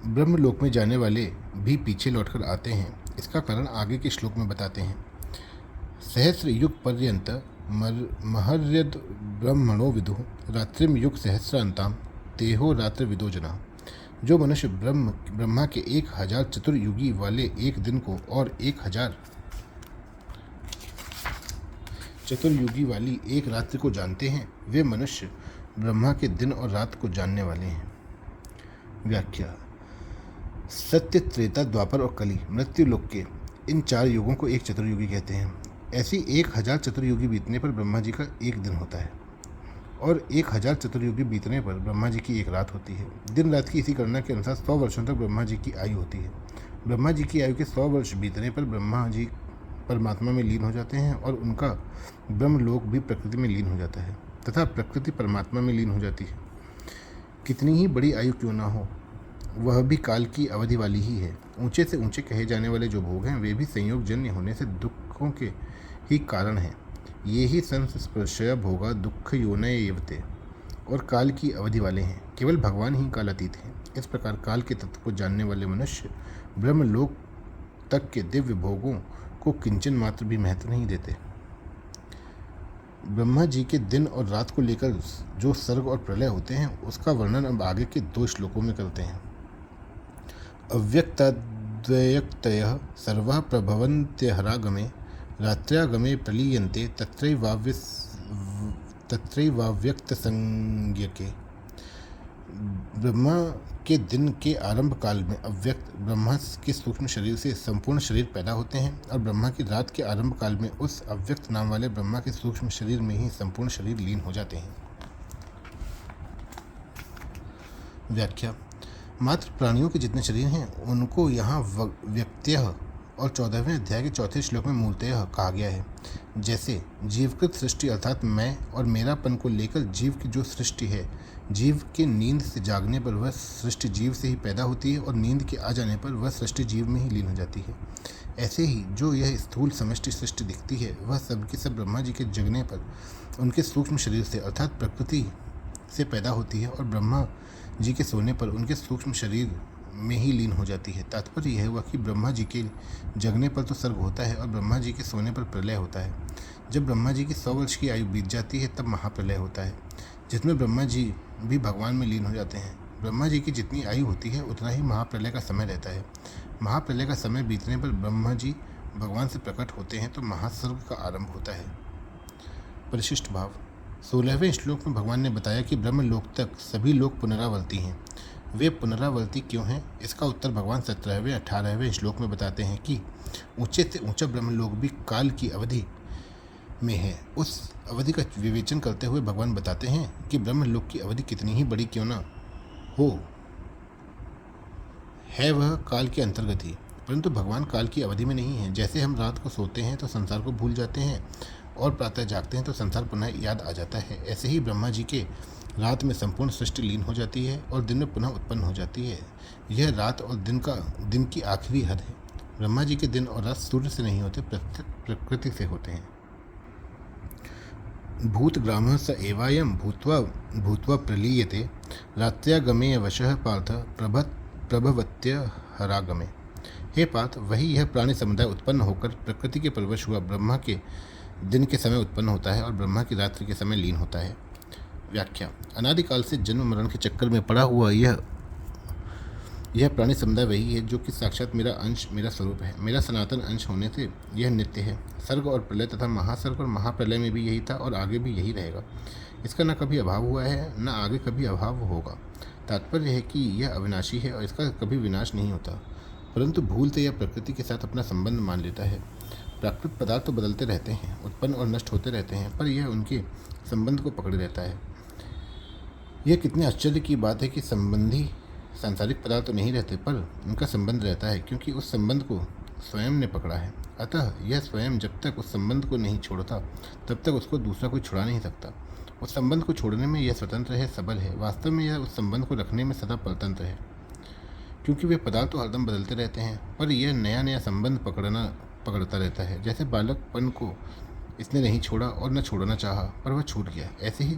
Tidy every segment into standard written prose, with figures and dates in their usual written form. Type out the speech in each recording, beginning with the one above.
ब्रह्मलोक में जाने वाले भी पीछे लौटकर आते हैं। इसका कारण आगे के श्लोक में बताते हैं। सहस्र युग पर्यंत महर्यद ब्रह्मणो विदुः रात्रिम युग सहस्रांताम तेहो रात्र विदो जना। जो मनुष्य ब्रह्मा के 1000 चतुर्युगी वाले एक दिन को और 1000 चतुर्युगी वाली एक रात्रि को जानते हैं, वे मनुष्य ब्रह्मा के दिन और रात को जानने वाले हैं। व्याख्या। सत्य, त्रेता, द्वापर और कली मृत्यु लोक के इन 4 युगों को एक चतुर्युगी कहते हैं। ऐसी 1000 चतुर्युगी बीतने पर ब्रह्मा जी का एक दिन होता है और 1000 चतुर्युगी बीतने पर ब्रह्मा जी की एक रात होती है। दिन रात की इसी गणना के अनुसार 100 वर्षों तक ब्रह्मा जी की आयु होती है। ब्रह्मा जी की आयु के 100 वर्ष बीतने पर ब्रह्मा जी परमात्मा में लीन हो जाते हैं और उनका ब्रह्मलोक भी प्रकृति में लीन हो जाता है तथा प्रकृति परमात्मा में लीन हो जाती है। कितनी ही बड़ी आयु क्यों ना हो, वह भी काल की अवधि वाली ही है। ऊंचे से ऊंचे कहे जाने वाले जो भोग हैं, वे भी संयोगजन्य होने से दुखों के ही कारण हैं। ये ही संस्पर्शय भोगा दुख योनय एवते और काल की अवधि वाले हैं। केवल भगवान ही कालातीत हैं। इस प्रकार काल के तत्व को जानने वाले मनुष्य ब्रह्मलोक तक के दिव्य भोगों को किंचन मात्र भी महत्व नहीं देते। ब्रह्मा जी के दिन और रात को लेकर जो सर्ग और प्रलय होते हैं, उसका वर्णन अब आगे के 2 श्लोकों में करते हैं। अव्यक्ताद्वयक्तयः सर्वः प्रभवन्त्यहरागमे रात्र्यागमे प्रलीयन्ते तत्रैवाव्यक्तसंज्ञके। ब्रह्मा के दिन के आरंभ काल में अव्यक्त ब्रह्मा के सूक्ष्म शरीर से संपूर्ण शरीर पैदा होते हैं और ब्रह्मा की रात के आरंभ काल में उस अव्यक्त नाम वाले ब्रह्मा के सूक्ष्म शरीर में ही संपूर्ण शरीर लीन हो जाते हैं। व्याख्या। मात्र प्राणियों के जितने शरीर हैं, उनको यहाँ व्यक्तयः और 14वें अध्याय के 4थे श्लोक में मूलतः कहा गया है। जैसे जीवकृत सृष्टि अर्थात मैं और मेरापन को लेकर जीव की जो सृष्टि है, जीव के नींद से जागने पर वह सृष्टि जीव से ही पैदा होती है और नींद के आ जाने पर वह सृष्टि जीव में ही लीन हो जाती है। ऐसे ही जो यह स्थूल समष्टि सृष्टि दिखती है, वह सब की सब ब्रह्मा जी के जगने पर उनके सूक्ष्म शरीर से अर्थात प्रकृति से पैदा होती है और ब्रह्मा जी के सोने पर उनके सूक्ष्म शरीर में ही लीन हो जाती है। तात्पर्य यह हुआ कि ब्रह्मा जी के जगने पर तो सर्ग होता है और ब्रह्मा जी के सोने पर प्रलय होता है। जब ब्रह्मा जी की 100 वर्ष की आयु बीत जाती है, तब महाप्रलय होता है, जिसमें ब्रह्मा जी भी भगवान में लीन हो जाते हैं। ब्रह्मा जी की जितनी आयु होती है, उतना ही महाप्रलय का समय रहता है। महाप्रलय का समय बीतने पर ब्रह्मा जी भगवान से प्रकट होते हैं तो महासर्ग का आरंभ होता है। परिशिष्ट भाव। 16वें श्लोक में भगवान ने बताया कि ब्रह्मलोक तक सभी लोग पुनरावर्ती हैं। वे पुनरावर्ती क्यों हैं, इसका उत्तर भगवान 17वें 18वें श्लोक में बताते हैं कि ऊंचे से ऊंचा ब्रह्मलोक भी काल की अवधि में है। उस अवधि का विवेचन करते हुए भगवान बताते हैं कि ब्रह्मलोक की अवधि कितनी ही बड़ी क्यों ना हो, है वह काल के अंतर्गत ही। परंतु भगवान काल की अवधि में नहीं है। जैसे हम रात को सोते हैं तो संसार को भूल जाते हैं और प्रातः जागते हैं तो संसार पुनः याद आ जाता है, ऐसे ही ब्रह्मा जी के रात में संपूर्ण सृष्टि लीन हो जाती है और दिन में पुनः उत्पन्न हो जाती है। यह रात और दिन की आखिरी हद है। ब्रह्मा जी के दिन और रात सूर्य से नहीं होते, प्रकृति से होते हैं। भूतग्रामः स एवायं भूत्वा प्रलीयते रात्र्यागमे वशः पार्थ प्रभवत्यहरागमे। हे पार्थ, वही यह प्राणी समुदाय उत्पन्न होकर प्रकृति के परवश हुआ ब्रह्मा के दिन के समय उत्पन्न होता है और ब्रह्मा की रात्रि के समय लीन होता है। व्याख्या। अनादिकाल से जन्म मरण के चक्कर में पड़ा हुआ यह प्राणी समुदाय वही है जो कि साक्षात मेरा अंश, मेरा स्वरूप है। मेरा सनातन अंश होने से यह नित्य है। सर्ग और प्रलय तथा महासर्ग और महाप्रलय में भी यही था और आगे भी यही रहेगा। इसका न कभी अभाव हुआ है, न आगे कभी अभाव होगा। तात्पर्य है कि यह अविनाशी है और इसका कभी विनाश नहीं होता, परंतु भूलते यह प्रकृति के साथ अपना संबंध मान लेता है। प्राकृत पदार्थ तो बदलते रहते हैं, उत्पन्न और नष्ट होते रहते हैं, पर यह उनके संबंध को पकड़े रहता है। यह कितने आश्चर्य की बात है कि संबंधी सांसारिक पदार्थ तो नहीं रहते, पर उनका संबंध रहता है, क्योंकि उस संबंध को स्वयं ने पकड़ा है। अतः यह स्वयं जब तक उस संबंध को नहीं छोड़ता, तब तक उसको दूसरा कोई छुड़ा नहीं सकता। उस संबंध को छोड़ने में यह स्वतंत्र है, सबल है। वास्तव में यह उस संबंध को रखने में सदा परतंत्र है, क्योंकि वे पदार्थ तो हरदम बदलते रहते हैं, पर यह नया नया संबंध पकड़ता रहता है। जैसे बालकपन को इसने नहीं छोड़ा और न छोड़ना चाहा, पर वह छूट गया। ऐसे ही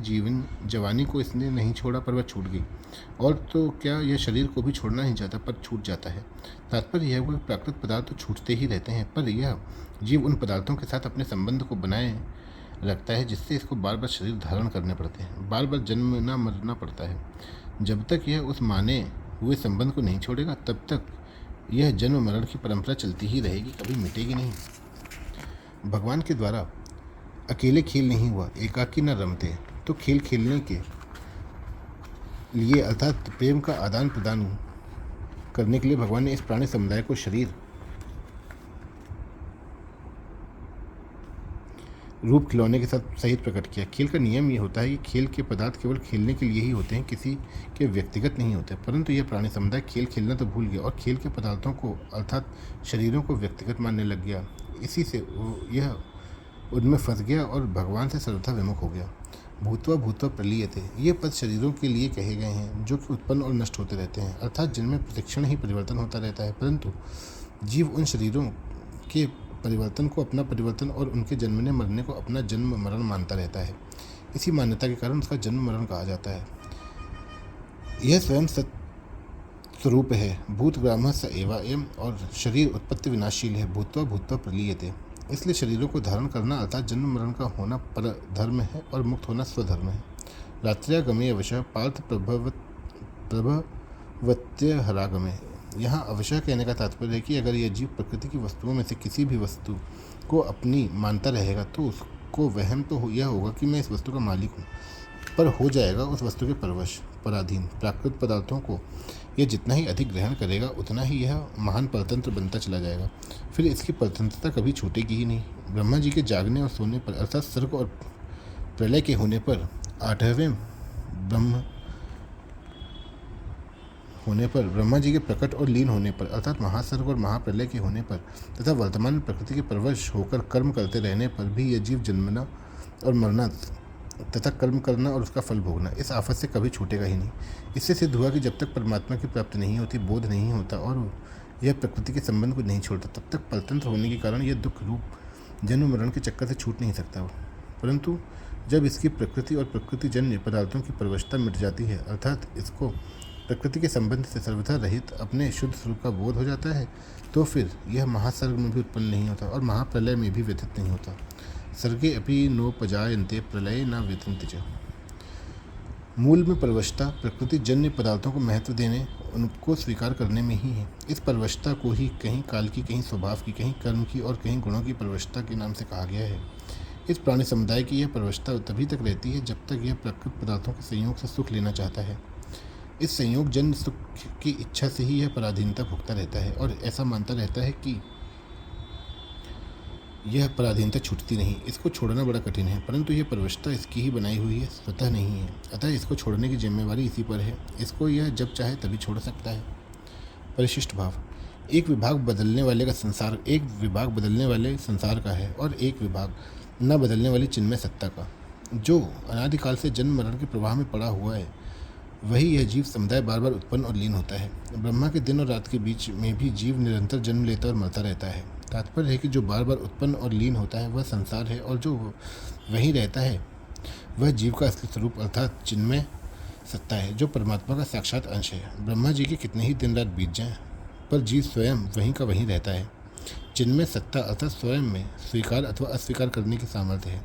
जवानी को इसने नहीं छोड़ा, पर वह छूट गई। और तो क्या, यह शरीर को भी छोड़ना नहीं चाहता, पर छूट जाता है। तात्पर्य यह हुआ कि प्राकृतिक पदार्थ तो छूटते ही रहते हैं, पर यह जीव उन पदार्थों के साथ अपने संबंध को बनाए रखता है, जिससे इसको बार बार शरीर धारण करने पड़ते हैं, बार बार जन्मना मरना पड़ता है। जब तक यह उस माने हुए संबंध को नहीं छोड़ेगा, तब तक यह जन्म मरण की परंपरा चलती ही रहेगी, कभी मिटेगी नहीं। भगवान के द्वारा अकेले खेल नहीं हुआ, एकाकी न रमते। तो खेल खेलने के लिए अर्थात प्रेम का आदान प्रदान करने के लिए भगवान ने इस प्राणी समुदाय को शरीर रूप खिलौने के साथ सहित प्रकट किया। खेल का नियम ये होता है कि खेल के पदार्थ केवल खेलने के लिए ही होते हैं, किसी के व्यक्तिगत नहीं होते। परंतु यह प्राणी समुदाय खेल खेलना तो भूल गया और खेल के पदार्थों को अर्थात शरीरों को व्यक्तिगत मानने लग गया। इसी से यह उनमें फंस गया और भगवान से सर्वथा विमुख हो गया। भूतवा भूतवा प्रलीयते, ये पद शरीरों के लिए कहे गए हैं जो कि उत्पन्न और नष्ट होते रहते हैं, अर्थात जिनमें प्रतिक्षण ही परिवर्तन होता रहता है। परंतु जीव उन शरीरों के परिवर्तन को अपना परिवर्तन और उनके जन्मने मरने को अपना जन्म मरण मानता रहता है। इसी मान्यता के कारण उसका जन्म मरण कहा जाता है। यह स्वयं स्वरूप है, भूत ब्राह्मण स एवा एम, और शरीर उत्पत्ति विनाशील है, भूतवा भूतवा प्रलीयते। इसलिए शरीरों को धारण करना अर्थात जन्म मरण का होना पर धर्म है और मुक्त होना स्वधर्म है। रात्र्यागमे अवश्य पार्थ प्रभवत्य हरागमे। यहाँ अवश्य कहने का तात्पर्य है कि अगर यह जीव प्रकृति की वस्तुओं में से किसी भी वस्तु को अपनी मानता रहेगा तो उसको वहम तो यह होगा कि मैं इस वस्तु का मालिक हूँ, पर हो जाएगा उस वस्तु के परवश पराधीन। प्राकृतिक पदार्थों को यह जितना ही अधिक ग्रहण करेगा उतना ही यह महान परतंत्र बनता चला जाएगा, फिर इसकी परतंत्रता कभी छूटेगी ही नहीं। ब्रह्मा जी के जागने और सोने पर अर्थात सर्ग और प्रलय के होने पर, 8वें ब्रह्म होने पर, ब्रह्मा जी के प्रकट और लीन होने पर अर्थात महासर्ग और महाप्रलय के होने पर तथा वर्तमान प्रकृति के परवश होकर कर्म करते रहने पर भी यह जीव जन्मना और मरना तथा कर्म करना और उसका फल भोगना इस आफत से कभी छूटेगा ही नहीं। इससे सिद्ध हुआ कि जब तक परमात्मा की प्राप्ति नहीं होती, बोध नहीं होता और यह प्रकृति के संबंध को नहीं छोड़ता, तब तक परतंत्र होने के कारण यह दुख रूप जन्म मरण के चक्कर से छूट नहीं सकता। परंतु जब इसकी प्रकृति और प्रकृति जन्य पदार्थों की परवशता मिट जाती है, अर्थात इसको प्रकृति के संबंध से सर्वथा रहित अपने शुद्ध स्वरूप का बोध हो जाता है, तो फिर यह महासर्ग में भी उत्पन्न नहीं होता और महाप्रलय में भी व्यथित नहीं होता। सर्गे अपि नोपजायन्ते प्रलय न व्यथन्ति च। मूल में परवशता प्रकृति जन्य पदार्थों को महत्व देने, उनको स्वीकार करने में ही है। इस परवशता को ही कहीं काल की, कहीं स्वभाव की, कहीं कर्म की और कहीं गुणों की परवशता के नाम से कहा गया है। इस प्राणी समुदाय की यह परवशता तभी तक रहती है जब तक यह प्राकृतिक पदार्थों के संयोग से सुख लेना चाहता है। इस संयोग जन्य सुख की इच्छा से ही यह पराधीनता भुगता रहता है और ऐसा मानता रहता है कि यह पराधीनता छूटती नहीं, इसको छोड़ना बड़ा कठिन है। परंतु यह परवशता इसकी ही बनाई हुई है, स्वतः नहीं है, अतः इसको छोड़ने की जिम्मेवारी इसी पर है। इसको यह जब चाहे तभी छोड़ सकता है। परिशिष्ट भाव, एक विभाग बदलने वाले संसार का है और एक विभाग न बदलने वाली चिन्मय सत्ता का, जो अनादिकाल से जन्म मरण के प्रवाह में पड़ा हुआ है। वही यह जीव समुदाय बार बार उत्पन्न और लीन होता है। ब्रह्मा के दिन और रात के बीच में भी जीव निरंतर जन्म लेता और मरता रहता है। तात्पर्य है कि जो बार बार उत्पन्न और लीन होता है वह संसार है, और जो वहीं रहता है वह जीव का असली स्वरूप अर्थात चिन्मय सत्ता है, जो परमात्मा का साक्षात अंश है। ब्रह्मा जी के कितने ही दिन रात बीत जाएं, पर जीव स्वयं वहीं का वहीं रहता है। चिन्मय सत्ता अर्थात स्वयं में स्वीकार अथवा अस्वीकार करने की सामर्थ्य है।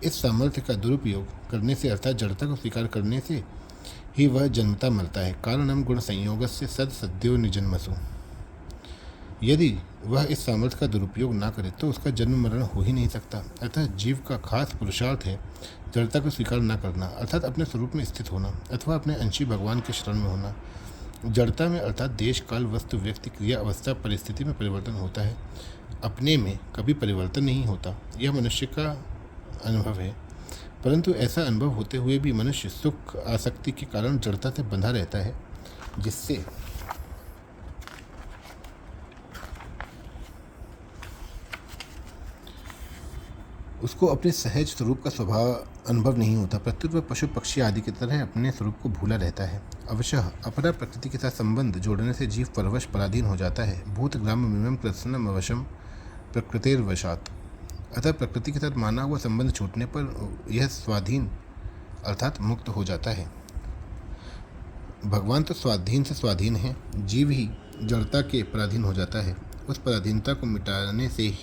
इस सामर्थ्य का दुरुपयोग करने से अर्थात जड़ता को स्वीकार करने से ही वह जन्मता मरता है। कारणम गुण संयोग से सद्यो निजन्मसु। यदि वह इस सामर्थ्य का दुरुपयोग ना करे तो उसका जन्म मरण हो ही नहीं सकता। अतः जीव का खास पुरुषार्थ है जड़ता को स्वीकार न करना, अर्थात अपने स्वरूप में स्थित होना अथवा अपने अंशी भगवान के शरण में होना। जड़ता में अर्थात देश काल वस्तु व्यक्ति क्रिया अवस्था परिस्थिति में परिवर्तन होता है, अपने में कभी परिवर्तन नहीं होता। यह मनुष्य का अनुभव है। परंतु ऐसा अनुभव होते हुए भी मनुष्य सुख आसक्ति के कारण जड़ता से बंधा रहता है, जिससे उसको अपने सहज स्वरूप का स्वभाव अनुभव नहीं होता। प्रत्युत वह पशु पक्षी आदि की तरह अपने स्वरूप को भूला रहता है। अवश्य अपरा प्रकृति के साथ संबंध जोड़ने से जीव परवश पराधीन हो जाता है। भूत ग्राम मिमम कृत्स्नम अवशम प्रकृतिर्वशात। अतः प्रकृति के साथ माना हुआ संबंध छूटने पर यह स्वाधीन अर्थात मुक्त हो जाता है। भगवान तो स्वाधीन से स्वाधीन है, जीव ही जड़ता के पराधीन हो जाता है। उस पराधीनता को मिटाने से ही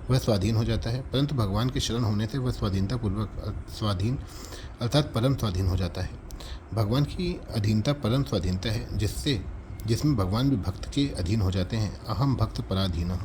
वह स्वाधीन हो जाता है, परंतु भगवान के शरण होने से वह स्वाधीनता पूर्वक स्वाधीन अर्थात परम स्वाधीन हो जाता है। भगवान की अधीनता परम स्वाधीनता है, जिसमें भगवान भी भक्त के अधीन हो जाते हैं। अहम भक्त पराधीन।